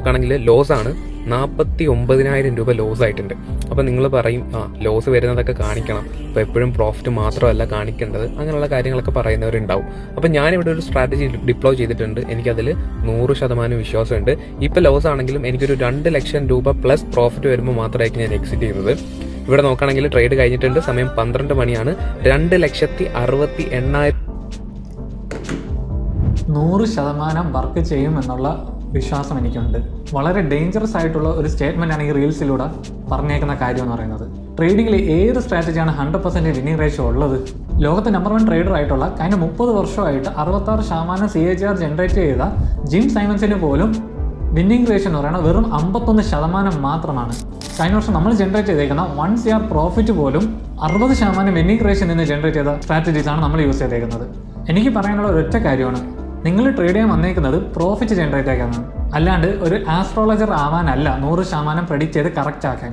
നോക്കുകയാണെങ്കിൽ ലോസ് ആണ് 49,000 രൂപ ലോസ് ആയിട്ടുണ്ട്. അപ്പോൾ നിങ്ങൾ പറയും ലോസ് വരുന്നതൊക്കെ കാണിക്കണം, അപ്പോൾ എപ്പോഴും പ്രോഫിറ്റ് മാത്രമല്ല കാണിക്കേണ്ടത്, അങ്ങനെയുള്ള കാര്യങ്ങളൊക്കെ പറയുന്നവരുണ്ടാവും. അപ്പോൾ ഞാനിവിടെ ഒരു സ്ട്രാറ്റജി ഡിപ്ലോയ് ചെയ്തിട്ടുണ്ട്. എനിക്കതിൽ 100% വിശ്വാസമുണ്ട്. ഇപ്പോൾ ലോസ് ആണെങ്കിലും എനിക്കൊരു 2 ലക്ഷം രൂപ പ്ലസ് പ്രോഫിറ്റ് വരുമ്പോൾ മാത്രമായിരിക്കും ഞാൻ എക്സിറ്റ് ചെയ്യുന്നത്. ഇവിടെ നോക്കുകയാണെങ്കിൽ ട്രേഡ് കഴിഞ്ഞിട്ടുണ്ട്, സമയം 12 മണിയാണ്. 2,68,000 100% വർക്ക് ചെയ്യുമെന്നുള്ള വിശ്വാസം എനിക്കുണ്ട്. വളരെ ഡേഞ്ചറസ് ആയിട്ടുള്ള ഒരു സ്റ്റേറ്റ്മെൻ്റ് ആണ് ഈ റീൽസിലൂടെ പറഞ്ഞേക്കുന്ന കാര്യം എന്ന് പറയുന്നത്. ട്രേഡിങ്ങിൽ ഏത് സ്ട്രാറ്റജിയാണ് 100% വിന്നിംഗ് റേഷ്യോ ഉള്ളത്? ലോകത്തെ നമ്പർ 1 ട്രേഡർ ആയിട്ടുള്ള കഴിഞ്ഞ 30 വർഷമായിട്ട് 66% CAGR ജനറേറ്റ് ചെയ്ത ജിം സൈമൺസിന് പോലും വിന്നിംഗ് റേഷ്യോ എന്ന് പറയുന്നത് വെറും 51% മാത്രമാണ്. കഴിഞ്ഞ വർഷം നമ്മൾ ജനറേറ്റ് ചെയ്തേക്കുന്ന 1 CR പ്രോഫിറ്റ് പോലും 60% വിന്നിംഗ് റേഷ്യോ നിന്ന് ജനറേറ്റ് ചെയ്ത സ്ട്രാറ്റജീസാണ് നമ്മൾ യൂസ് ചെയ്തേക്കുന്നത്. എനിക്ക് പറയാനുള്ള ഒരൊറ്റ കാര്യമാണ്, നിങ്ങൾ ട്രേഡ് ചെയ്യാൻ വന്നേക്കുന്നത് പ്രോഫിറ്റ് ജനറേറ്റ് ആക്കാനാണ്, അല്ലാണ്ട് ഒരു ആസ്ട്രോളജർ ആവാനല്ല 100% പ്രെഡിക്റ്റ് ചെയ്ത് കറക്റ്റ് ആക്കാൻ.